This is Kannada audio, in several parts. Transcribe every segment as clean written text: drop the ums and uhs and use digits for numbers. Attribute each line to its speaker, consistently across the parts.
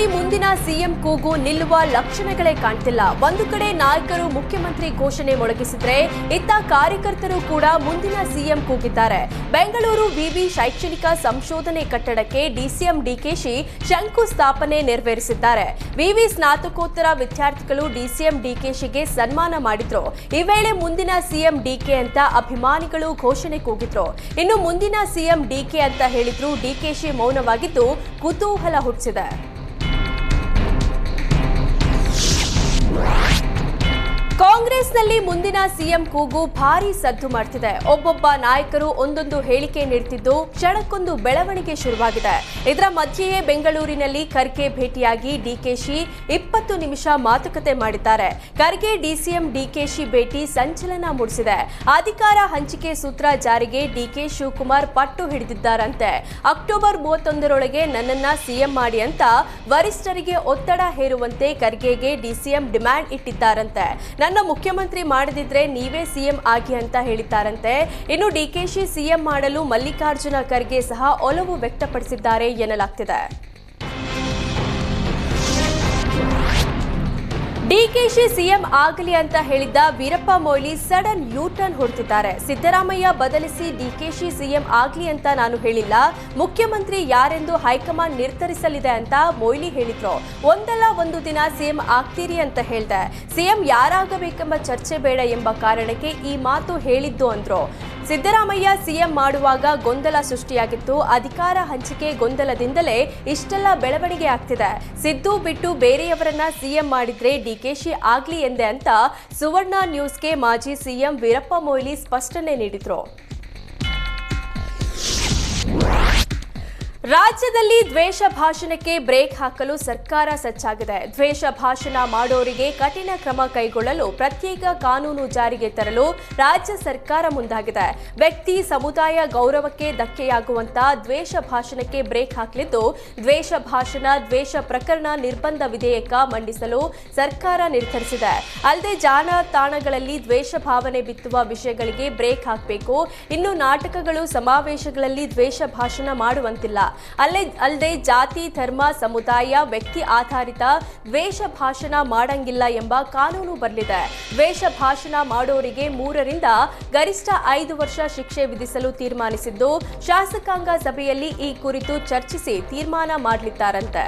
Speaker 1: ರಾಜ್ಯದಲ್ಲಿ ಮುಂದಿನ ಸಿಎಂ ಕೂಗು ನಿಲ್ಲುವ ಲಕ್ಷಣಗಳೇ ಕಾಣ್ತಿಲ್ಲ. ಒಂದು ಕಡೆ ನಾಯಕರು ಮುಖ್ಯಮಂತ್ರಿ ಘೋಷಣೆ ಮೊಳಗಿಸಿದ್ರೆ ಇತ್ತ ಕಾರ್ಯಕರ್ತರು ಕೂಡ ಮುಂದಿನ ಸಿಎಂ ಕೂಗಿದ್ದಾರೆ. ಬೆಂಗಳೂರು ವಿವಿ ಶೈಕ್ಷಣಿಕ ಸಂಶೋಧನೆ ಕಟ್ಟಡಕ್ಕೆ ಡಿಸಿಎಂ ಡಿಕೆಶಿ ಶಂಕುಸ್ಥಾಪನೆ ನೆರವೇರಿಸಿದ್ದಾರೆ. ವಿವಿ ಸ್ನಾತಕೋತ್ತರ ವಿದ್ಯಾರ್ಥಿಗಳು ಡಿಸಿಎಂ ಡಿಕೆಶಿಗೆ ಸನ್ಮಾನ ಮಾಡಿದ್ರು. ಈ ವೇಳೆ ಮುಂದಿನ ಸಿಎಂ ಡಿಕೆ ಅಂತ ಅಭಿಮಾನಿಗಳು ಘೋಷಣೆ ಕೂಗಿದ್ರು. ಇನ್ನು ಮುಂದಿನ ಸಿಎಂ ಡಿಕೆ ಅಂತ ಹೇಳಿದ್ರು ಡಿಕೆಶಿ ಮೌನವಾಗಿದ್ದು ಕುತೂಹಲ ಹುಟ್ಟಿಸಿದೆ. ಕಾಂಗ್ರೆಸ್ನಲ್ಲಿ ಮುಂದಿನ ಸಿಎಂ ಕೂಗು ಭಾರೀ ಸದ್ದು ಮಾಡ್ತಿದೆ. ಒಬ್ಬೊಬ್ಬ ನಾಯಕರು ಒಂದೊಂದು ಹೇಳಿಕೆ ನೀಡುತ್ತಿದ್ದು ಕ್ಷಣಕ್ಕೊಂದು ಬೆಳವಣಿಗೆ ಶುರುವಾಗಿದೆ. ಇದರ ಮಧ್ಯೆಯೇ ಬೆಂಗಳೂರಿನಲ್ಲಿ ಖರ್ಗೆ ಭೇಟಿಯಾಗಿ ಡಿಕೆಶಿ 20 ನಿಮಿಷ ಮಾತುಕತೆ ಮಾಡಿದ್ದಾರೆ. ಖರ್ಗೆ ಡಿಸಿಎಂ ಡಿಕೆಶಿ ಭೇಟಿ ಸಂಚಲನ ಮೂಡಿಸಿದೆ. ಅಧಿಕಾರ ಹಂಚಿಕೆ ಸೂತ್ರ ಜಾರಿಗೆ ಡಿಕೆ ಶಿವಕುಮಾರ್ ಪಟ್ಟು ಹಿಡಿದಿದ್ದಾರಂತೆ. ಅಕ್ಟೋಬರ್ 31ರೊಳಗೆ ನನ್ನನ್ನ ಸಿಎಂ ಮಾಡಿ ಅಂತ ವರಿಷ್ಠರಿಗೆ ಒತ್ತಡ ಹೇರುವಂತೆ ಖರ್ಗೆಗೆ ಡಿಸಿಎಂ ಡಿಮ್ಯಾಂಡ್ ಇಟ್ಟಿದ್ದಾರಂತೆ. ನನ್ನ ಮುಖ್ಯಮಂತ್ರಿ ಮಾಡದಿದ್ರೆ ನೀವೇ ಸಿಎಂ ಆಗಿ ಅಂತ ಹೇಳಿದ್ದಾರಂತೆ. ಇನ್ನು ಡಿಕೆಶಿ ಸಿಎಂ ಮಾಡಲು ಮಲ್ಲಿಕಾರ್ಜುನ ಖರ್ಗೆ ಸಹ ಒಲವು ವ್ಯಕ್ತಪಡಿಸಿದ್ದಾರೆ ಎನ್ನಲಾಗ್ತಿದೆ. ಡಿಕೆಶಿ ಸಿಎಂ ಆಗಲಿ ಅಂತ ಹೇಳಿದ್ದ Veerappa Moily sudden U turn ಹೊಡೆದಿದ್ದಾರೆ. ಸಿದ್ದರಾಮಯ್ಯ ಬದಲಿಸಿ ಡಿಕೆಶಿ ಸಿಎಂ ಆಗಲಿ ಅಂತ ನಾನು ಹೇಳಿಲ್ಲ, ಮುಖ್ಯಮಂತ್ರಿ ಯಾರೆಂದು ಹೈಕಮಾಂಡ್ ನಿರ್ಧರಿಸಲಿದೆ ಅಂತ ಮೊಯ್ಲಿ ಹೇಳಿದ್ರು. ಒಂದಲ್ಲ ಒಂದು ದಿನ ಸಿಎಂ ಆಗ್ತೀರಿ ಅಂತ ಹೇಳ್ದೆ. ಸಿಎಂ ಯಾರಾಗಬೇಕೆಂಬ ಚರ್ಚೆ ಬೇಡ ಎಂಬ ಕಾರಣಕ್ಕೆ ಈ ಮಾತು ಹೇಳಿದ್ದು ಅಂದ್ರು. ಸಿದ್ದರಾಮಯ್ಯ ಸಿಎಂ ಮಾಡುವಾಗ ಗೊಂದಲ ಸೃಷ್ಟಿಯಾಗಿತ್ತು. ಅಧಿಕಾರ ಹಂಚಿಕೆ ಗೊಂದಲದಿಂದಲೇ ಇಷ್ಟೆಲ್ಲ ಬೆಳವಣಿಗೆ ಆಗ್ತಿದೆ. ಸಿದ್ದು ಬಿಟ್ಟು ಬೇರೆಯವರನ್ನ ಸಿಎಂ ಮಾಡಿದ್ರೆ ಡಿಕೆಶಿ ಆಗ್ಲಿ ಎಂದೆ ಅಂತ ಸುವರ್ಣ ನ್ಯೂಸ್ಗೆ ಮಾಜಿ ಸಿಎಂ ವೀರಪ್ಪ ಮೊಯ್ಲಿ ಸ್ಪಷ್ಟನೆ ನೀಡಿದ್ರು. ರಾಜ್ಯದಲ್ಲಿ ದ್ವೇಷ ಭಾಷಣಕ್ಕೆ ಬ್ರೇಕ್ ಹಾಕಲು ಸರ್ಕಾರ ಸಜ್ಜಾಗಿದೆ. ದ್ವೇಷ ಭಾಷಣ ಮಾಡೋರಿಗೆ ಕಠಿಣ ಕ್ರಮ ಕೈಗೊಳ್ಳಲು ಪ್ರತ್ಯೇಕ ಕಾನೂನು ಜಾರಿಗೆ ತರಲು ರಾಜ್ಯ ಸರ್ಕಾರ ಮುಂದಾಗಿದೆ. ವ್ಯಕ್ತಿ ಸಮುದಾಯ ಗೌರವಕ್ಕೆ ಧಕ್ಕೆಯಾಗುವಂತಹ ದ್ವೇಷ ಭಾಷಣಕ್ಕೆ ಬ್ರೇಕ್ ಹಾಕಲಿದ್ದು, ದ್ವೇಷ ಭಾಷಣ, ದ್ವೇಷ ಪ್ರಕರಣ ನಿರ್ಬಂಧ ವಿಧೇಯಕ ಮಂಡಿಸಲು ಸರ್ಕಾರ ನಿರ್ಧರಿಸಿದೆ. ಅಲ್ಲದೆ ಜಾಲತಾಣಗಳಲ್ಲಿ ದ್ವೇಷ ಭಾವನೆ ಬಿತ್ತುವ ವಿಷಯಗಳಿಗೆ ಬ್ರೇಕ್ ಹಾಕಬೇಕು. ಇನ್ನು ನಾಟಕಗಳು, ಸಮಾವೇಶಗಳಲ್ಲಿ ದ್ವೇಷ ಭಾಷಣ ಮಾಡುವಂತಿಲ್ಲ. ಅಲ್ಲದೆ ಜಾತಿ, ಧರ್ಮ, ಸಮುದಾಯ, ವ್ಯಕ್ತಿ ಆಧಾರಿತ ದ್ವೇಷ ಭಾಷಣ ಮಾಡಂಗಿಲ್ಲ ಎಂಬ ಕಾನೂನು ಬರಲಿದೆ. ದ್ವೇಷ ಭಾಷಣ ಮಾಡೋರಿಗೆ 3 ರಿಂದ ಗರಿಷ್ಠ 5 ವರ್ಷ ಶಿಕ್ಷೆ ವಿಧಿಸಲು ತೀರ್ಮಾನಿಸಿದ್ದು, ಶಾಸಕಾಂಗ ಸಭೆಯಲ್ಲಿ ಈ ಕುರಿತು ಚರ್ಚಿಸಿ ತೀರ್ಮಾನ ಮಾಡಲಿದ್ದಾರಂತೆ.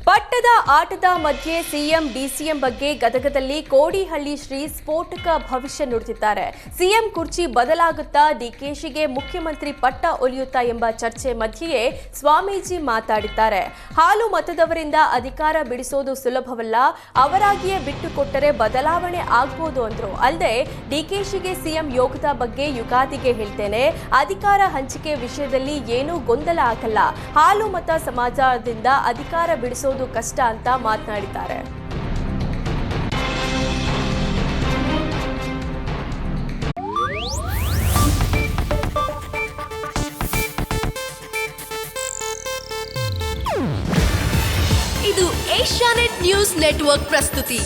Speaker 1: ಪಟ್ಟದ ಆಟದ ಮಧ್ಯೆ ಸಿಎಂ ಡಿಸಿಎಂ ಬಗ್ಗೆ ಗದಗದಲ್ಲಿ ಕೋಡಿಹಳ್ಳಿ ಶ್ರೀ ಸ್ಫೋಟಕ ಭವಿಷ್ಯ ನುಡಿದಿದ್ದಾರೆ. ಸಿಎಂ ಕುರ್ಚಿ ಬದಲಾಗುತ್ತಾ, ಡಿಕೆಶಿಗೆ ಮುಖ್ಯಮಂತ್ರಿ ಪಟ್ಟ ಒಲಿಯುತ್ತಾ ಎಂಬ ಚರ್ಚೆ ಮಧ್ಯೆಯೇ ಸ್ವಾಮೀಜಿ ಮಾತಾಡಿದ್ದಾರೆ. ಹಾಲು ಮತದವರಿಂದ ಅಧಿಕಾರ ಬಿಡಿಸೋದು ಸುಲಭವಲ್ಲ, ಅವರಾಗಿಯೇ ಬಿಟ್ಟುಕೊಟ್ಟರೆ ಬದಲಾವಣೆ ಆಗ್ಬೋದು ಅಂದ್ರು. ಅಲ್ಲದೆ ಡಿಕೆಶಿಗೆ ಸಿಎಂ ಯೋಗದ ಬಗ್ಗೆ ಯುಗಾದಿಗೆ ಹೇಳ್ತೇನೆ, ಅಧಿಕಾರ ಹಂಚಿಕೆ ವಿಷಯದಲ್ಲಿ ಏನೂ ಗೊಂದಲ ಆಗಲ್ಲ, ಹಾಲು ಮತ ಸಮಾಜದಿಂದ ಅಧಿಕಾರ ಬಿಡಿಸೋದು ಕಷ್ಟ ಅಂತ ಮಾತನಾಡಿದ್ದಾರೆ.
Speaker 2: ಇದು ಏಷ್ಯಾನೆಟ್ ನ್ಯೂಸ್ ನೆಟ್ವರ್ಕ್ ಪ್ರಸ್ತುತಿ.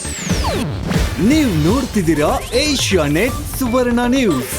Speaker 3: ನೀವು ನೋಡ್ತಿದ್ದೀರಾ ಏಷ್ಯಾನೆಟ್ ಸುವರ್ಣ ನ್ಯೂಸ್.